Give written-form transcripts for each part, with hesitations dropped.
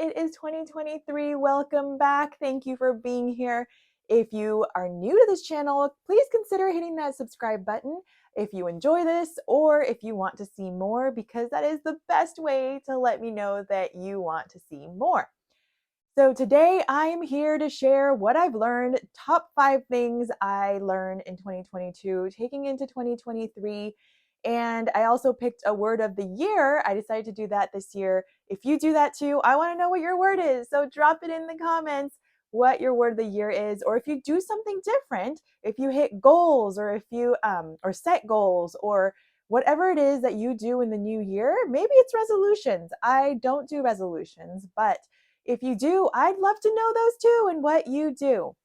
It is 2023. Welcome back. Thank you for being here. If you are new to this channel, please consider hitting that subscribe button if you enjoy this or if you want to see more, because that is the best way to let me know that you want to see more. So today I am here to share what I've learned, top 5 things I learned in 2022, taking into 2023. And I also picked a word of the year. I decided to do that this year. If you do that too, I want to know what your word is. So drop it in the comments what your word of the year is, or if you do something different, if you hit goals, or if you or set goals, or whatever it is that you do in the new year. Maybe it's resolutions. I don't do resolutions, but if you do, I'd love to know those too and what you do.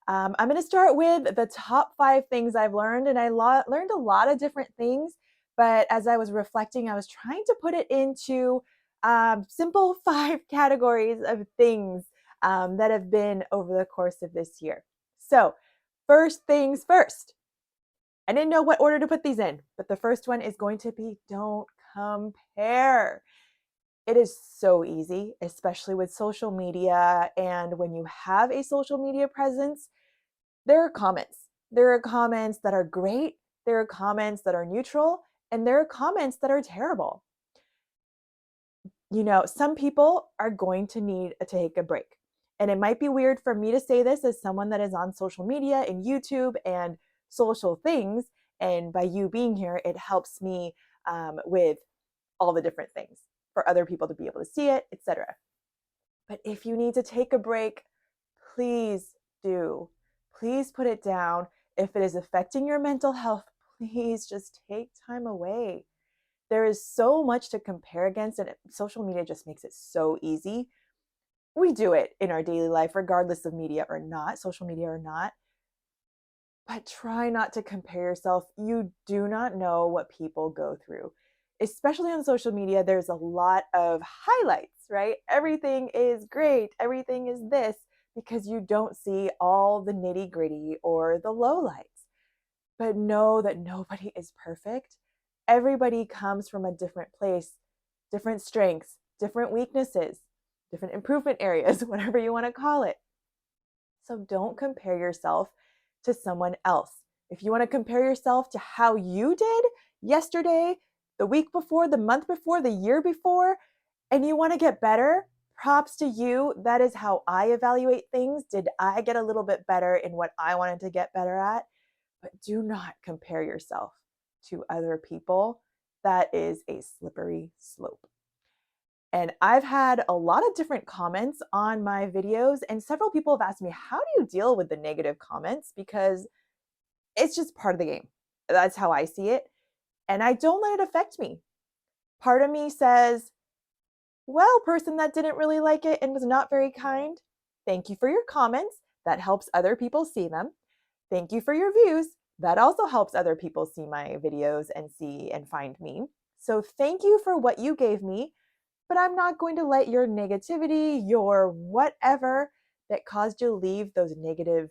I'm going to start with the top 5 things I've learned, and I learned a lot of different things. But as I was reflecting, I was trying to put it into simple 5 categories of things that have been over the course of this year. So, first things first. I didn't know what order to put these in, but the first one is going to be don't compare. It is so easy, especially with social media. And when you have a social media presence, there are comments. There are comments that are great, there are comments that are neutral, and there are comments that are terrible. You know, some people are going to need to take a break. And it might be weird for me to say this as someone that is on social media and YouTube and social things. And by you being here, it helps me with all the different things for other people to be able to see it, etc. But if you need to take a break, please do. Please put it down. If it is affecting your mental health, please just take time away. There is so much to compare against, and social media just makes it so easy. We do it in our daily life, regardless of media or not, social media or not. But try not to compare yourself. You do not know what people go through. Especially on social media, there's a lot of highlights, right? Everything is great, everything is this, because you don't see all the nitty gritty or the lowlights. But know that nobody is perfect. Everybody comes from a different place, different strengths, different weaknesses, different improvement areas, whatever you want to call it. So don't compare yourself to someone else. If you want to compare yourself to how you did yesterday, the week before, the month before, the year before, and you want to get better, props to you. That is how I evaluate things. Did I get a little bit better in what I wanted to get better at? But do not compare yourself to other people. That is a slippery slope. And I've had a lot of different comments on my videos, and several people have asked me, how do you deal with the negative comments? Because it's just part of the game. That's how I see it. And I don't let it affect me. Part of me says, well, person that didn't really like it and was not very kind, thank you for your comments. That helps other people see them. Thank you for your views. That also helps other people see my videos and see and find me. So thank you for what you gave me, but I'm not going to let your negativity, your whatever that caused you to leave those negative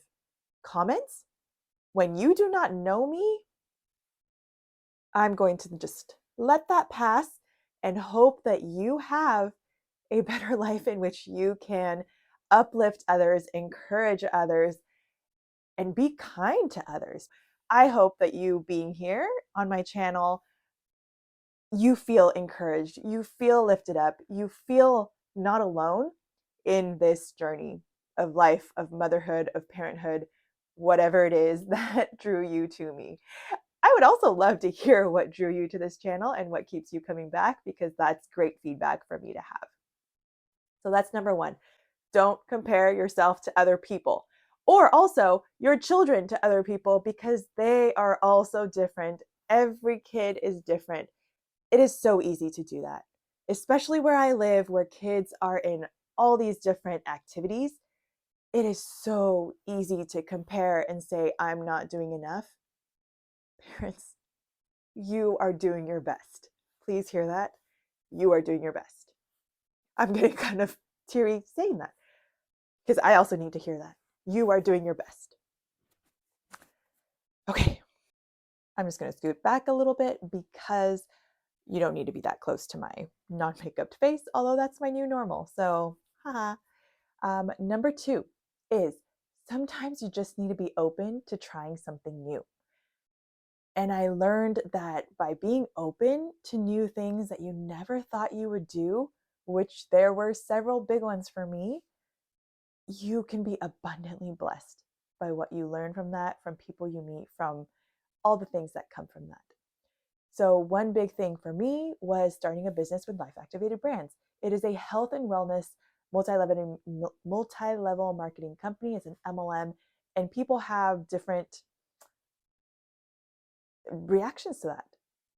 comments. When you do not know me, I'm going to just let that pass and hope that you have a better life in which you can uplift others, encourage others, and be kind to others. I hope that you being here on my channel, you feel encouraged, you feel lifted up, you feel not alone in this journey of life, of motherhood, of parenthood, whatever it is that drew you to me. I would also love to hear what drew you to this channel and what keeps you coming back, because that's great feedback for me to have. So that's number 1. Don't compare yourself to other people, or also your children to other people, because they are also different. Every kid is different. It is so easy to do that, especially where I live, where kids are in all these different activities. It is so easy to compare and say, I'm not doing enough. Parents, you are doing your best. Please hear that. You are doing your best. I'm getting kind of teary saying that, because I also need to hear that. You are doing your best. Okay, I'm just going to scoot back a little bit, because you don't need to be that close to my non-makeuped face, although that's my new normal. So Haha. Number two is sometimes you just need to be open to trying something new. And I learned that by being open to new things that you never thought you would do, which there were several big ones for me, you can be abundantly blessed by what you learn from that, from people you meet, from all the things that come from that. So, one big thing for me was starting a business with Life Activated Brands. It is a health and wellness multi-level marketing company. It's an MLM, and people have different reactions to that.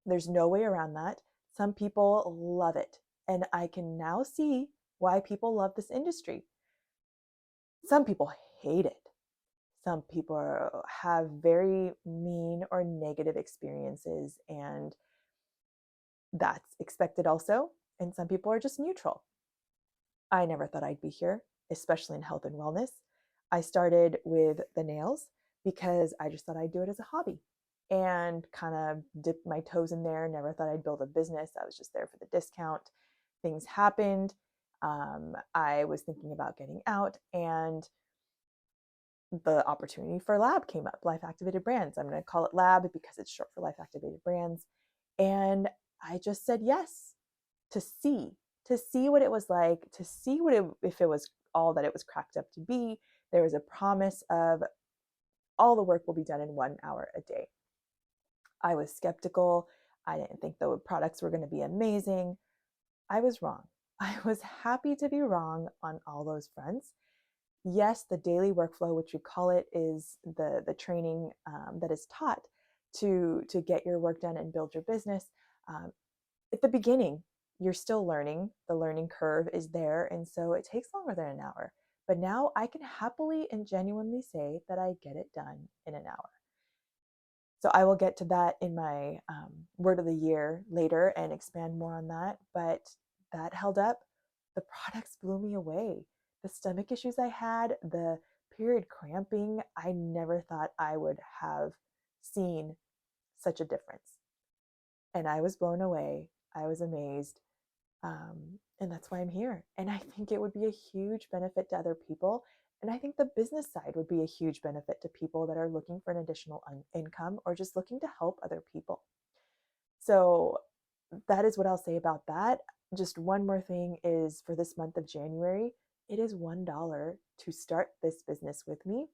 There's no way around that. Some people love it, and I can now see why people love this industry. Some people hate it. Some people have very mean or negative experiences, and that's expected also. And some people are just neutral. I never thought I'd be here, especially in health and wellness. I started with the nails because I just thought I'd do it as a hobby and kind of dipped my toes in there. Never thought I'd build a business. I was just there for the discount. Things happened. I was thinking about getting out, and the opportunity for Lab came up, Life Activated Brands. I'm going to call it Lab because it's short for Life Activated Brands. And I just said yes to see what it was like, to see what if it was all that it was cracked up to be. There was a promise of all the work will be done in 1 hour a day. I was skeptical. I didn't think the products were going to be amazing. I was wrong. I was happy to be wrong on all those fronts. Yes, the daily workflow, which we call it, is the training that is taught to get your work done and build your business. At the beginning, you're still learning. The learning curve is there, and so it takes longer than an hour. But now I can happily and genuinely say that I get it done in an hour. So I will get to that in my word of the year later and expand more on that. But that held up. The products blew me away. The stomach issues I had, the period cramping, I never thought I would have seen such a difference. And I was blown away. I was amazed. And that's why I'm here. And I think it would be a huge benefit to other people. And I think the business side would be a huge benefit to people that are looking for an additional income or just looking to help other people. So that is what I'll say about that. Just one more thing is for this month of January, it is $1 to start this business with me,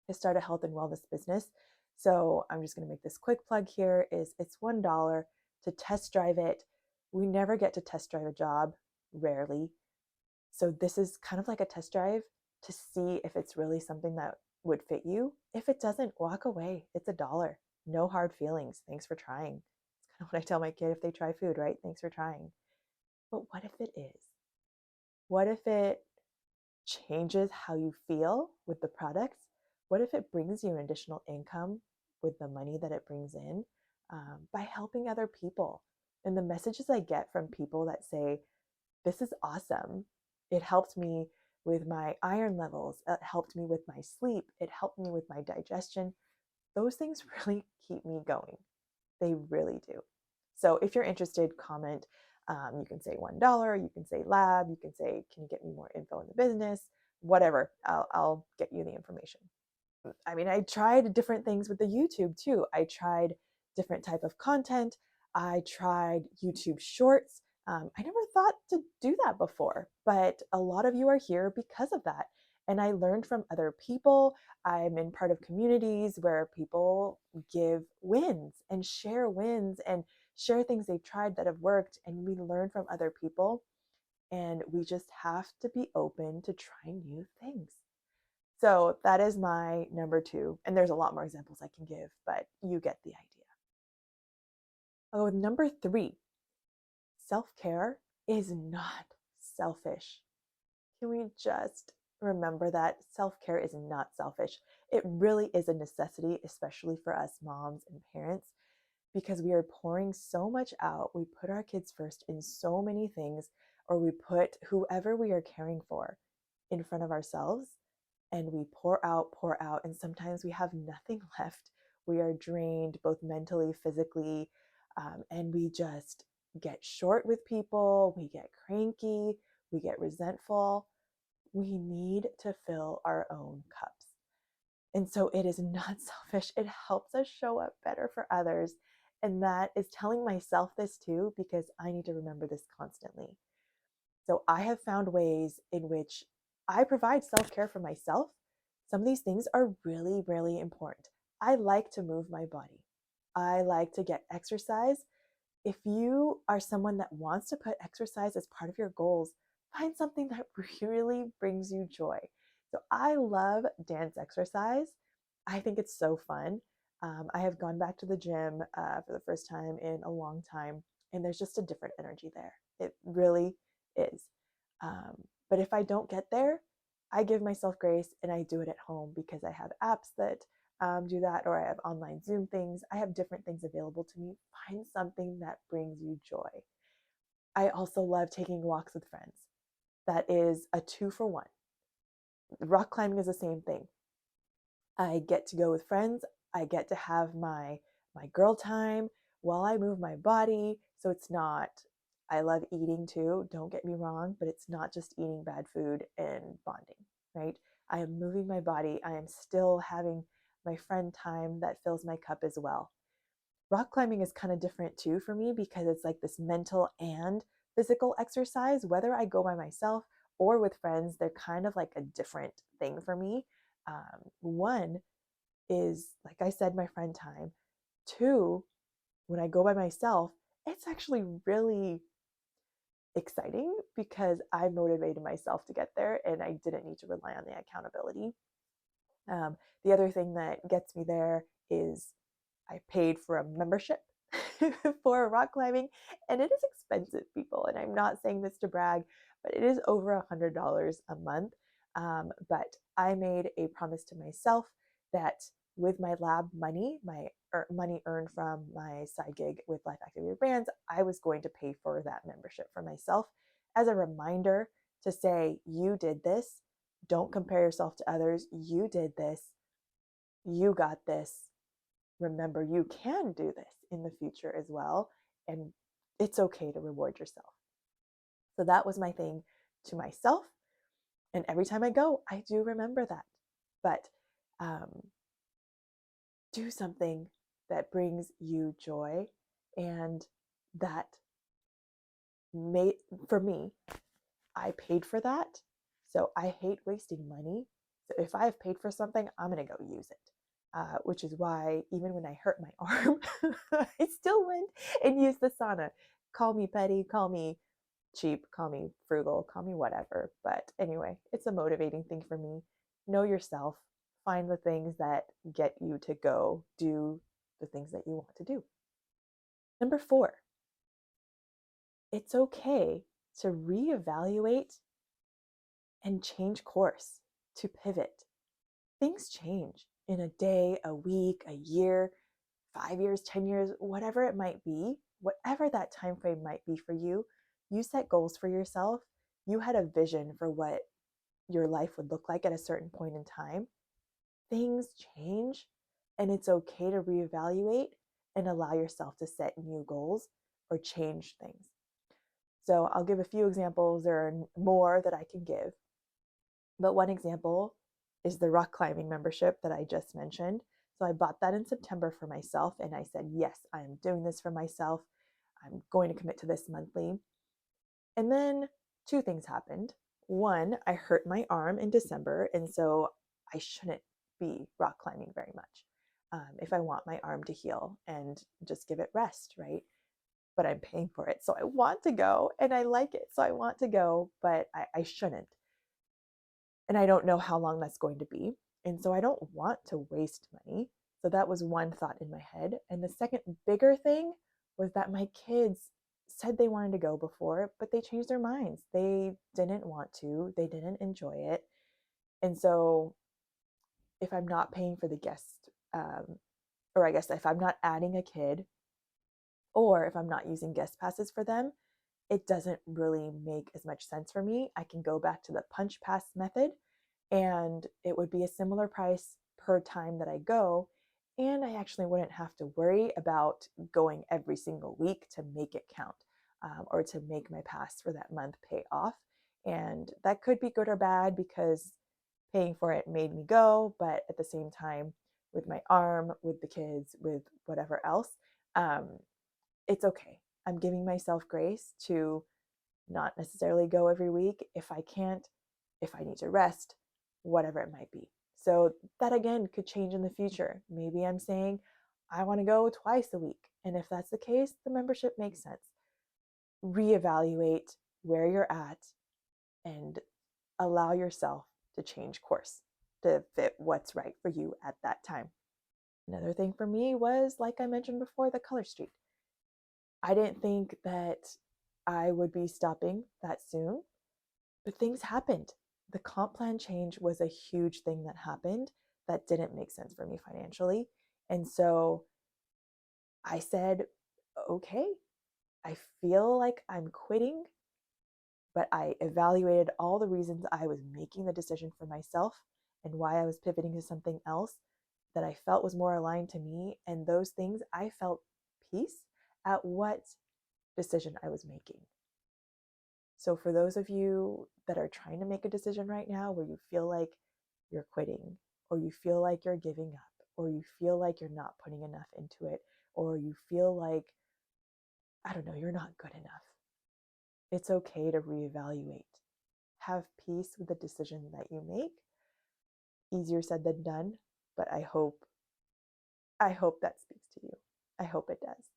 to start a health and wellness business. So I'm just going to make this quick plug here is it's $1 to test drive it. We never get to test drive a job, rarely. So this is kind of like a test drive to see if it's really something that would fit you. If it doesn't, walk away. It's $1. No hard feelings. Thanks for trying. It's kind of what I tell my kid if they try food, right? Thanks for trying. But what if it is? What if it changes how you feel with the products? What if it brings you an additional income with the money that it brings in by helping other people? And the messages I get from people that say, this is awesome. It helped me with my iron levels. It helped me with my sleep. It helped me with my digestion. Those things really keep me going. They really do. So if you're interested, comment. You can say $1. You can say Lab. You can say, can you get me more info in the business? Whatever. I'll get you the information. I mean, I tried different things with the YouTube too. I tried different type of content. I tried YouTube Shorts. I never thought to do that before, but a lot of you are here because of that. And I learned from other people. I'm in part of communities where people give wins and share things they've tried that have worked. And we learn from other people. And we just have to be open to trying new things. So that is my number two. And there's a lot more examples I can give, but you get the idea. Oh, number three, self-care is not selfish. Can we just remember that self-care is not selfish? It really is a necessity, especially for us moms and parents, because we are pouring so much out. We put our kids first in so many things, or we put whoever we are caring for in front of ourselves, and we pour out, and sometimes we have nothing left. We are drained both mentally, physically, and we just get short with people. We get cranky. we get resentful. We need to fill our own cups. And so it is not selfish. It helps us show up better for others. And that is telling myself this too, because I need to remember this constantly. So I have found ways in which I provide self care for myself. Some of these things are really, really important. I like to move my body, I like to get exercise. If you are someone that wants to put exercise as part of your goals, find something that really brings you joy. So I love dance exercise. I think it's so fun. I have gone back to the gym for the first time in a long time, and there's just a different energy there. It really is. But if I don't get there, I give myself grace and I do it at home because I have apps that do that, or I have online Zoom things. I have different things available to me. Find something that brings you joy. I also love taking walks with friends. That is a 2 for 1. Rock climbing is the same thing. I get to go with friends. I get to have my girl time while I move my body. So it's not, I love eating too, don't get me wrong, but it's not just eating bad food and bonding, right? I am moving my body. I am still having my friend time that fills my cup as well. Rock climbing is kind of different too for me because it's like this mental and physical exercise. Whether I go by myself or with friends, they're kind of like a different thing for me. One is, like I said, my friend time. Two, when I go by myself, it's actually really exciting because I motivated myself to get there and I didn't need to rely on the accountability. The other thing that gets me there is I paid for a membership for rock climbing, and it is expensive, people. And I'm not saying this to brag, but it is over $100 a month. But I made a promise to myself that with my lab money, my money earned from my side gig with Life Activator Brands, I was going to pay for that membership for myself as a reminder to say, you did this. Don't compare yourself to others. You did this. You got this. Remember, you can do this in the future as well. And it's okay to reward yourself. So that was my thing to myself. And every time I go, I do remember that. But do something that brings you joy. And that made, for me, I paid for that. So I hate wasting money. So if I've paid for something, I'm going to go use it. Which is why even when I hurt my arm, I still went and used the sauna. Call me petty, call me cheap, call me frugal, call me whatever. But anyway, it's a motivating thing for me. Know yourself, find the things that get you to go do the things that you want to do. Number 4, it's okay to reevaluate and change course, to pivot. Things change in a day, a week, a year, 5 years, 10 years, whatever it might be, whatever that time frame might be for you. You set goals for yourself. You had a vision for what your life would look like at a certain point in time. Things change, and it's okay to reevaluate and allow yourself to set new goals or change things. So I'll give a few examples. There are more that I can give, but one example is the rock climbing membership that I just mentioned. So I bought that in September for myself, and I said, yes, I am doing this for myself. I'm going to commit to this monthly. And then 2 things happened. One, I hurt my arm in December, and so I shouldn't be rock climbing very much if I want my arm to heal and just give it rest, right? But I'm paying for it. So I want to go and I like it. So I want to go, but I shouldn't. And I don't know how long that's going to be. And so I don't want to waste money. So that was one thought in my head. And the second bigger thing was that my kids said they wanted to go before, but they changed their minds. They didn't want to, they didn't enjoy it. And so if I'm not paying for the guest, or I guess if I'm not adding a kid, or if I'm not using guest passes for them, it doesn't really make as much sense for me. I can go back to the punch pass method and it would be a similar price per time that I go. And I actually wouldn't have to worry about going every single week to make it count or to make my pass for that month pay off. And that could be good or bad because paying for it made me go, but at the same time, with my arm, with the kids, with whatever else, um, it's okay. I'm giving myself grace to not necessarily go every week if I can't, if I need to rest, whatever it might be. So that again could change in the future. Maybe I'm saying I want to go twice a week. And if that's the case, the membership makes sense. Reevaluate where you're at and allow yourself to change course to fit what's right for you at that time. Another thing for me was, like I mentioned before, the color streak. I didn't think that I would be stopping that soon, but things happened. The comp plan change was a huge thing that happened that didn't make sense for me financially. And so I said, okay, I feel like I'm quitting, but I evaluated all the reasons I was making the decision for myself and why I was pivoting to something else that I felt was more aligned to me. And those things, I felt peace at what decision I was making. So, for those of you that are trying to make a decision right now where you feel like you're quitting, or you feel like you're giving up, or you feel like you're not putting enough into it, or you feel like, I don't know, you're not good enough, it's okay to reevaluate. Have peace with the decision that you make. Easier said than done, but I hope that speaks to you. I hope it does.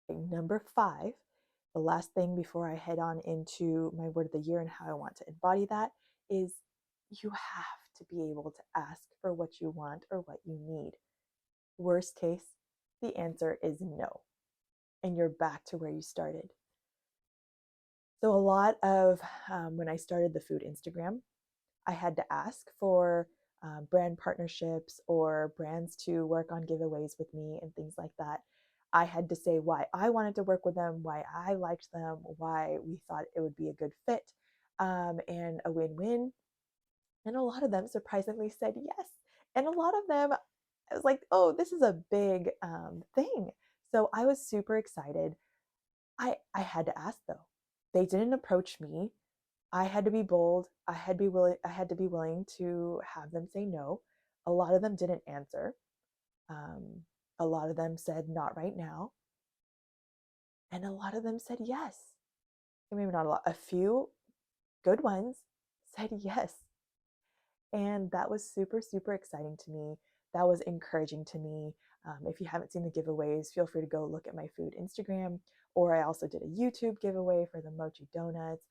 Number 5, the last thing before I head on into my word of the year and how I want to embody that is you have to be able to ask for what you want or what you need. Worst case, the answer is no, and you're back to where you started. So, a lot of when I started the food Instagram, I had to ask for brand partnerships or brands to work on giveaways with me and things like that. I had to say why I wanted to work with them, why I liked them, why we thought it would be a good fit and a win win. And a lot of them surprisingly said yes. And a lot of them, I was like, oh, this is a big thing. So I was super excited. I had to ask though. They didn't approach me. I had to be bold. I had to be willing to have them say no. A lot of them didn't answer. Um, a lot of them said not right now, and a lot of them said yes. Maybe not a lot. A few good ones said yes, and that was super super exciting to me. That was encouraging to me. If you haven't seen the giveaways, feel free to go look at my food Instagram. Or I also did a YouTube giveaway for the mochi donuts.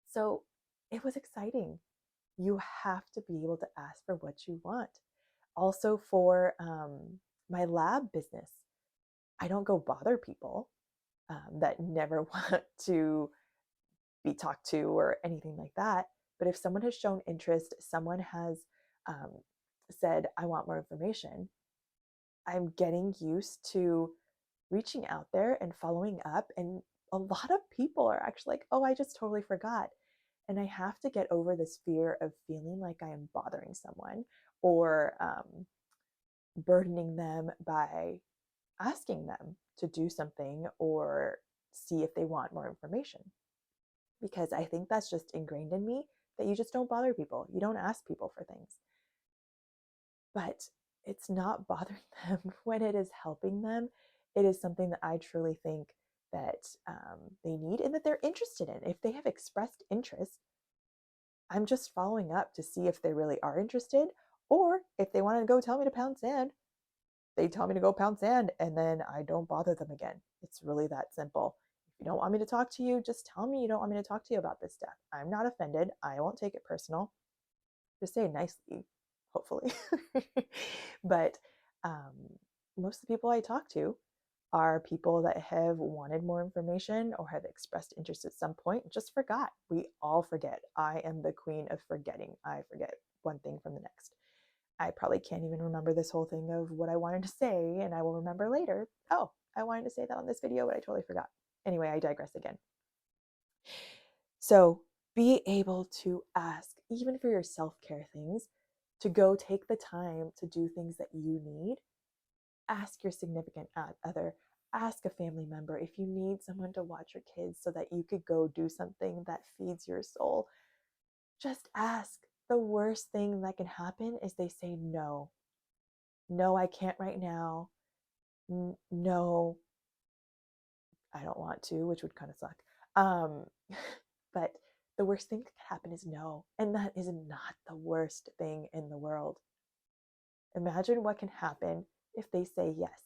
So it was exciting. You have to be able to ask for what you want. Also, for my lab business, I don't go bother people that never want to be talked to or anything like that. But if someone has shown interest, someone has um, said, I want more information, I'm getting used to reaching out there and following up. And a lot of people are actually like, oh, I just totally forgot. And I have to get over this fear of feeling like I am bothering someone or burdening them by asking them to do something or see if they want more information. Because I think that's just ingrained in me that you just don't bother people. You don't ask people for things. But it's not bothering them when it is helping them. It is something that I truly think that they need and that they're interested in. If they have expressed interest, I'm just following up to see if they really are interested, or if they want to go tell me to pound sand, they tell me to go pound sand, and then I don't bother them again. It's really that simple. If you don't want me to talk to you, just tell me you don't want me to talk to you about this stuff. I'm not offended. I won't take it personal. Just say it nicely, hopefully. But um, most of the people I talk to are people that have wanted more information or have expressed interest at some point, just forgot. We all forget. I am the queen of forgetting. I forget one thing from the next. I probably can't even remember this whole thing of what I wanted to say, and I will remember later. Oh, I wanted to say that on this video, but I totally forgot. Anyway, I digress again. So be able to ask, even for your self-care things, to go take the time to do things that you need. Ask your significant other, ask a family member. If you need someone to watch your kids so that you could go do something that feeds your soul, just ask. The worst thing that can happen is they say no. No, I can't right now. No, I don't want to, which would kind of suck. Um, but the worst thing that could happen is no. And that is not the worst thing in the world. Imagine what can happen if they say yes.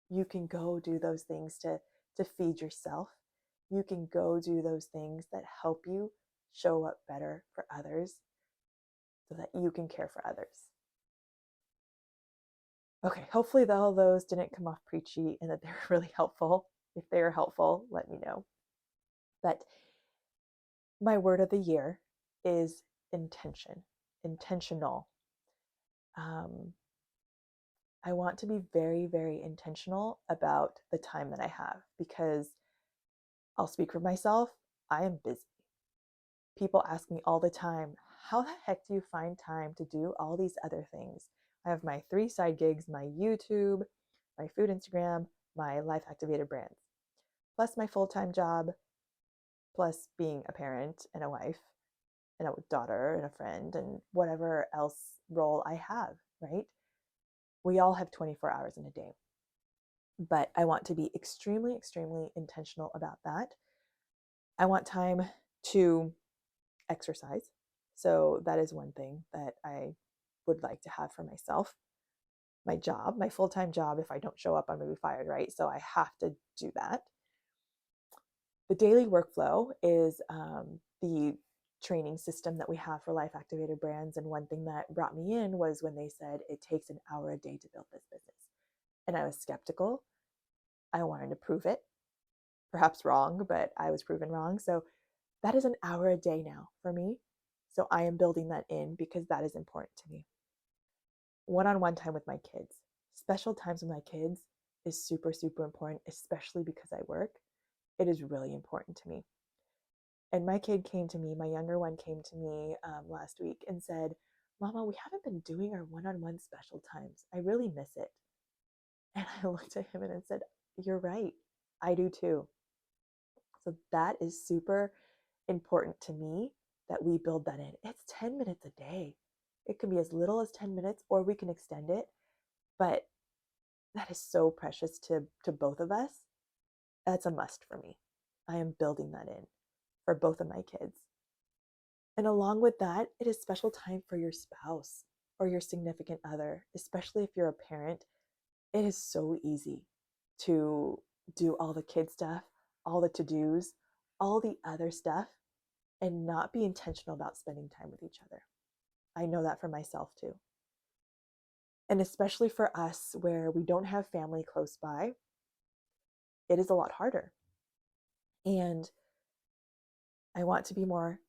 You can go do those things to feed yourself. You can go do those things that help you show up better for others so that you can care for others. Okay, hopefully all those didn't come off preachy and that they were really helpful. If they are helpful, let me know. But my word of the year is intention, intentional. I want to be very, very intentional about the time that I have because I'll speak for myself. I am busy. People ask me all the time, how the heck do you find time to do all these other things? I have my 3 side gigs, my YouTube, my food Instagram, my life activated brands, plus my full-time job, plus being a parent and a wife and a daughter and a friend and whatever else role I have, right? We all have 24 hours in a day. But I want to be extremely, extremely intentional about that. I want time to exercise. So that is one thing that I would like to have for myself. My job, my full-time job, if I don't show up, I'm going to be fired, right? So I have to do that. The daily workflow is the training system that we have for life activated brands. And one thing that brought me in was when they said it takes an hour a day to build this business. And I was skeptical. I wanted to prove it, perhaps wrong, but I was proven wrong. So that is an hour a day now for me. So I am building that in because that is important to me. One-on-one time with my kids, special times with my kids is super, super important, especially because I work. It is really important to me. And my kid came to me, my younger one came to me last week and said, Mama, we haven't been doing our one-on-one special times. I really miss it. And I looked at him and I said, you're right. I do too. So that is super important to me that we build that in. It's 10 minutes a day. It can be as little as 10 minutes or we can extend it. But that is so precious to both of us. That's a must for me. I am building that in for both of my kids. And along with that, it is special time for your spouse or your significant other, especially if you're a parent. It is so easy to do all the kid stuff, all the to-dos, all the other stuff, and not be intentional about spending time with each other. I know that for myself too. And especially for us where we don't have family close by, it is a lot harder. And I want to be more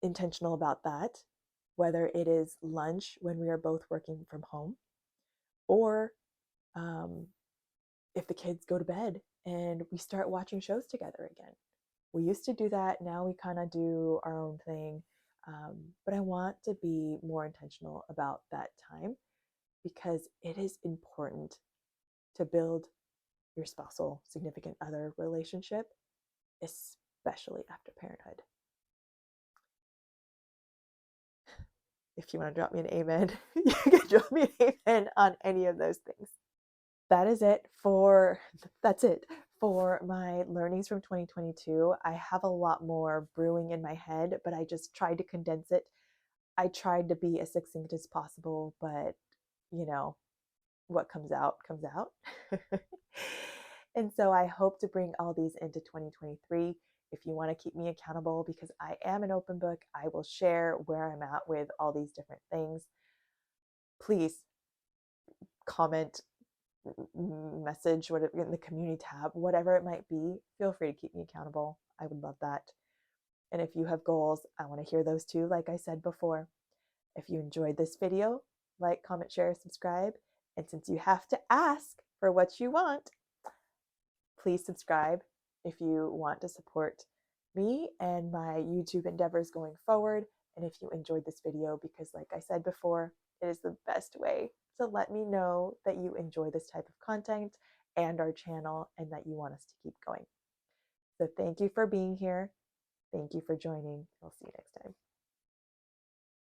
intentional about that, whether it is lunch when we are both working from home, or if the kids go to bed and we start watching shows together again. We used to do that. Now we kind of do our own thing. But I want to be more intentional about that time because it is important to build your spousal significant other relationship, especially after parenthood. If you want to drop me an amen, you can drop me an amen on any of those things. That's it for my learnings from 2022. I have a lot more brewing in my head, but I just tried to condense it. I tried to be as succinct as possible, but you know, what comes out comes out. And so I hope to bring all these into 2023. If you want to keep me accountable, because I am an open book, I will share where I'm at with all these different things. Please comment, message, whatever in the community tab, whatever it might be. Feel free to keep me accountable. I would love that. And if you have goals, I want to hear those too, like I said before. If you enjoyed this video, like, comment, share, subscribe. And since you have to ask for what you want, please subscribe if you want to support me and my YouTube endeavors going forward. And if you enjoyed this video, because like I said before, it is the best way to let me know that you enjoy this type of content and our channel, and that you want us to keep going. So thank you for being here. Thank you for joining. We'll see you next time.